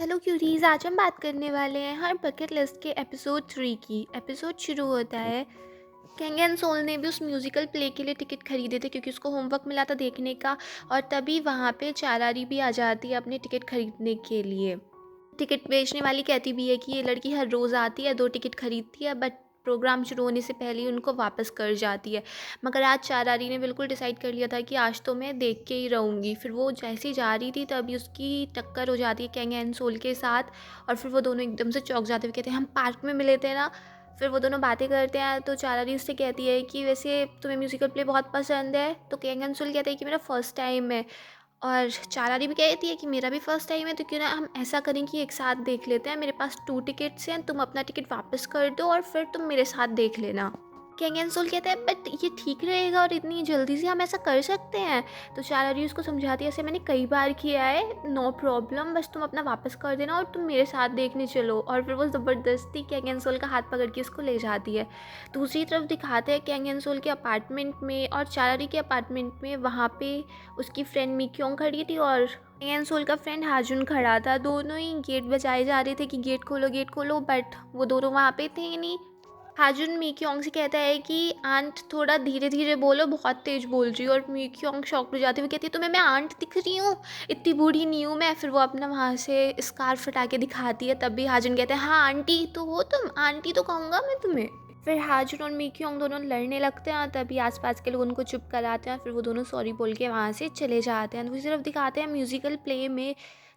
Hello curies, आज हम बात करने वाले हैं हर बकेट लिस्ट के एपिसोड 3 की। एपिसोड शुरू होता है। कैंग एंड सोल ने भी उस म्यूज़िकल प्ले के लिए टिकट खरीदे थे क्योंकि उसको होमवर्क मिला था देखने का। और तभी वहाँ पे चारारी भी आ जाती है अपने टिकट खरीदने के लिए। टिकट बेचने वाली कहती भी है कि ये लड़की हर रोज़ आती है, 2 टिकट खरीदती है, बट प्रोग्राम शुरू होने से पहले ही उनको वापस कर जाती है। मगर आज चारारी ने बिल्कुल डिसाइड कर लिया था कि आज तो मैं देख के ही रहूँगी। फिर वो जैसे ही जा रही थी तभी उसकी टक्कर हो जाती है कैंग एंड सोल के साथ। और फिर वो दोनों एकदम से चौंक जाते हुए कहते हैं, हम पार्क में मिले थे ना। फिर वो दोनों बातें करते हैं तो चारारी उससे कहती है कि वैसे तुम्हें म्यूज़िकल प्ले बहुत पसंद है। तो कैंग एंड सोल कहते हैं कि मेरा फर्स्ट टाइम है। और चारारी भी कहती है कि मेरा भी फर्स्ट टाइम है, तो क्यों ना हम ऐसा करें कि एक साथ देख लेते हैं। मेरे पास 2 टिकट्स हैं, तुम अपना टिकट वापस कर दो और फिर तुम मेरे साथ देख लेना। कैंग एंड सोल कहता है, बट ये ठीक रहेगा और इतनी जल्दी से हम ऐसा कर सकते हैं? तो चारारी उसको समझाती है, ऐसे मैंने कई बार किया है, नो प्रॉब्लम, बस तुम अपना वापस कर देना और तुम मेरे साथ देखने चलो। और फिर वो ज़बरदस्ती कैंग एंड सोल का हाथ पकड़ के उसको ले जाती है। दूसरी तरफ दिखाते हैं कैंग एंड सोल के अपार्टमेंट में और चारारी के अपार्टमेंट में। वहाँ पे उसकी फ्रेंड मिक्योंग खड़ी थी और कैंग एंड सोल का फ्रेंड हाजुन खड़ा था। दोनों ही गेट बजाए जा रहे थे कि गेट खोलो, बट वो दोनों वहाँ पे थे ही नहीं। हाजुन मीक्योंग से कहता है कि आंट थोड़ा धीरे धीरे बोलो, बहुत तेज बोल रही हो। और मीक्योंग शॉक हो जाती हुई कहती है, तुम्हें मैं आंट दिख रही हूँ? इतनी बूढ़ी नहीं हूँ मैं। फिर वो अपना वहाँ से स्कार्फ हटा के दिखाती है। तब भी हाजुन कहते हैं, हाँ आंटी तो हो तुम, आंटी तो कहूँगा मैं तुम्हें। फिर हाजुन और मीक्योंग दोनों लड़ने लगते हैं। तभी आसपास के लोग उनको चुप कराते हैं। फिर वो दोनों सॉरी बोल के वहाँ से चले जाते हैं। दूसरी तरफ दिखाते हैं म्यूज़िकल प्ले में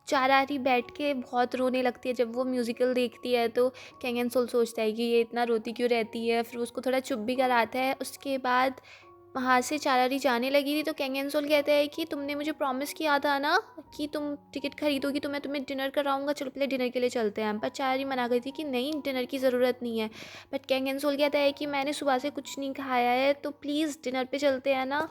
चारारी बैठ के बहुत रोने लगती है जब वो म्यूज़िकल देखती है। तो कैंग एंड सोल सोचता है कि ये इतना रोती क्यों रहती है। फिर उसको थोड़ा चुप भी कराता है। उसके बाद वहाँ से चारारी जाने लगी थी तो कैंग एंड सोल कहता है कि तुमने मुझे प्रॉमिस किया था ना कि तुम टिकट खरीदोगी तो मैं तुम्हें डिनर कराऊंगा, चलो पहले डिनर के लिए चलते हैं। पर चारारी मना गई थी कि नहीं, डिनर की ज़रूरत नहीं है। बट कैंग एंड सोल कहता है कि मैंने सुबह से कुछ नहीं खाया है, तो प्लीज़ डिनर पे चलते हैं ना।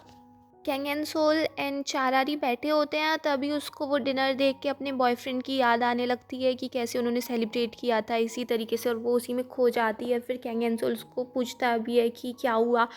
कैंग एंड सोल एंड चारारी बैठे होते हैं। तभी उसको वो डिनर देख के अपने बॉयफ्रेंड की याद आने लगती है कि कैसे उन्होंने सेलिब्रेट किया था इसी तरीके से, और वो उसी में खो जाती है। फिर कैंग एंड सोल उसको पूछता भी है कि क्या हुआ।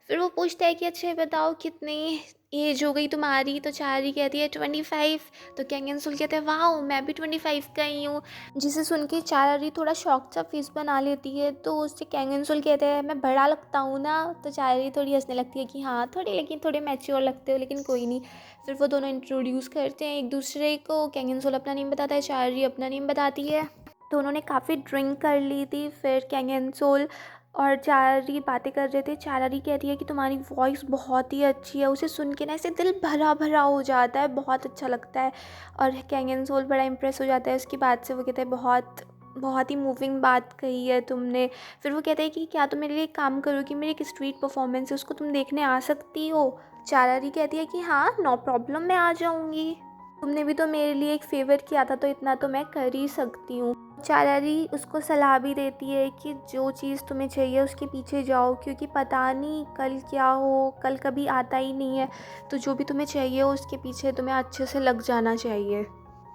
फिर वो पूछता है कि अच्छा ये बताओ कितनी एज हो गई तुम्हारी? तो चारारी कहती है 25। तो कैंग एंड सोल कहते हैं, वाह मैं भी 25 का ही हूँ। जिसे सुन के चारारी थोड़ा शॉक सा फेस बना लेती है। तो उससे कैंग एंड सोल कहते हैं, मैं बड़ा लगता हूँ ना? तो चारारी थोड़ी हंसने लगती है कि हाँ थोड़ी, लेकिन थोड़े मैच्योर लगते हो, लेकिन कोई नहीं। फिर वो दोनों इंट्रोड्यूस करते हैं एक दूसरे को। कैंग एंड सोल अपना नेम बताता है, चारारी अपना नेम बताती है। दोनों ने काफ़ी ड्रिंक कर ली थी। फिर कैंग एंड सोल और चारारी बातें कर रहे थे। चारारी कह रही है कि तुम्हारी वॉइस बहुत ही अच्छी है। उसे सुन के ना ऐसे दिल भरा भरा हो जाता है, बहुत अच्छा लगता है। और कैंग एंड सोल बड़ा इम्प्रेस हो जाता है उसकी बात से। वो कहता है, बहुत बहुत ही मूविंग बात कही है तुमने। फिर वो कहता है कि क्या तुम मेरे लिए एक काम करोगी, मेरी एक स्ट्रीट परफॉर्मेंस है उसको तुम देखने आ सकती हो? चारारी कहती है कि हाँ नो प्रॉब्लम, मैं आ जाऊँगी। तुमने भी तो मेरे लिए एक फ़ेवर किया था तो इतना तो मैं कर ही सकती हूँ। चारारी उसको सलाह भी देती है कि जो चीज़ तुम्हें चाहिए उसके पीछे जाओ, क्योंकि पता नहीं कल क्या हो, कल कभी आता ही नहीं है। तो जो भी तुम्हें चाहिए उसके पीछे तुम्हें अच्छे से लग जाना चाहिए।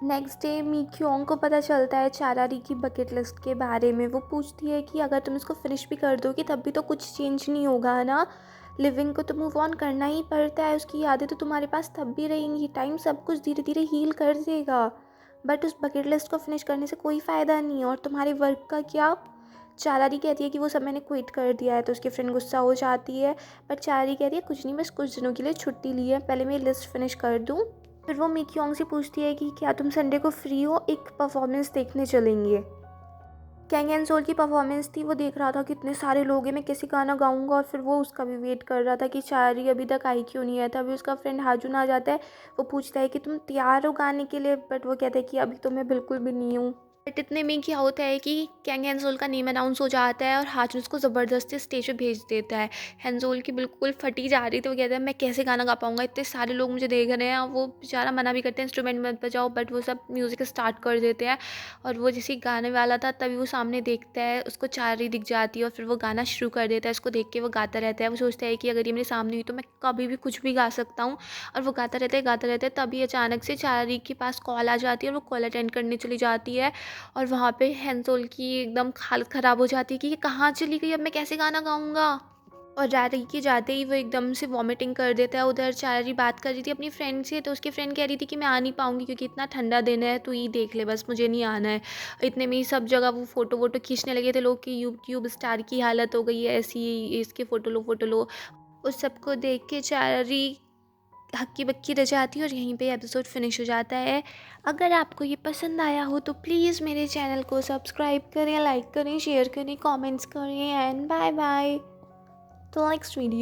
नेक्स्ट डे मीक्योंग को पता चलता है चारारी की बकेट लिस्ट के बारे में। वो पूछती है कि अगर तुम इसको फिनिश भी कर दोगी तब भी तो कुछ चेंज नहीं होगा ना? लिविंग को तो मूव ऑन करना ही पड़ता है, उसकी यादें तो तुम्हारे पास तब भी रहेंगी, टाइम सब कुछ धीरे धीरे हील कर देगा। बट उस बकेट लिस्ट को फिनिश करने से कोई फ़ायदा नहीं है। और तुम्हारे वर्क का क्या? चारारी कहती है कि वो सब मैंने क्विट कर दिया है। तो उसकी फ्रेंड गुस्सा हो जाती है। बट चारारी कहती है, कुछ नहीं, बस कुछ दिनों के लिए छुट्टी ली है, पहले मैं लिस्ट फिनिश कर दूँ। फिर वो मिक्योंग से पूछती है कि क्या तुम संडे को फ्री हो, एक परफॉर्मेंस देखने चलेंगे? कैंग एंड सोल की परफॉर्मेंस थी, वो देख रहा था कितने सारे लोग हैं, मैं कैसे गाना गाऊंगा। और फिर वो उसका भी वेट कर रहा था कि चारी अभी तक आई क्यों नहीं है। तभी उसका फ्रेंड हाजुन आ जाता है। वो पूछता है कि तुम तैयार हो गाने के लिए? बट वो कहता है कि अभी तो मैं बिल्कुल भी नहीं हूँ। बट इतने में क्या होता है कि कैंग हैंसोल का नेम अनाउंस हो जाता है और हाजुन उसको ज़बरदस्ती स्टेज पे भेज देता है। हैंसोल की बिल्कुल फटी जा रही थी। वो कहता है, मैं कैसे गाना गा पाऊंगा, इतने सारे लोग मुझे देख रहे हैं। वो बेचारा मना भी करते हैं, इंस्ट्रूमेंट मत बजाओ, बट वो सब म्यूज़िक स्टार्ट कर देते हैं। और वो जैसे ही गाने वाला था तभी वो सामने देखता है, उसको चारी दिख जाती है और फिर वो गाना शुरू कर देता है। उसको देख के वो गाता रहता है। वो सोचता है कि अगर ये मेरे सामने हुई तो मैं कभी भी कुछ भी गा सकता हूँ। और वो गाता रहता है। तभी अचानक से चारी के पास कॉल आ जाती है और वो कॉल अटेंड करने चली जाती है। और वहाँ पे हैंसोल की एकदम हालत ख़राब हो जाती है कि ये कहाँ चली गई, अब मैं कैसे गाना गाऊँगा। और जाते ही वो एकदम से वॉमिटिंग कर देता है। उधर चारी बात कर रही थी अपनी फ्रेंड से, तो उसकी फ्रेंड कह रही थी कि मैं आ नहीं पाऊँगी क्योंकि इतना ठंडा दिन है, तू ही देख ले बस, मुझे नहीं आना है। इतने में ही सब जगह वो फ़ोटो-वोटो खींचने लगे थे लोग कि यूट्यूब स्टार की हालत हो गई है ऐसी, इसकी फ़ोटो लो, फ़ोटो लो। उस सबको देख के चारी हक्की-बक्की रह जाती है और यहीं पे एपिसोड फिनिश हो जाता है। अगर आपको ये पसंद आया हो तो प्लीज़ मेरे चैनल को सब्सक्राइब करें, लाइक करें, शेयर करें, कमेंट्स करें and bye bye. Till next video.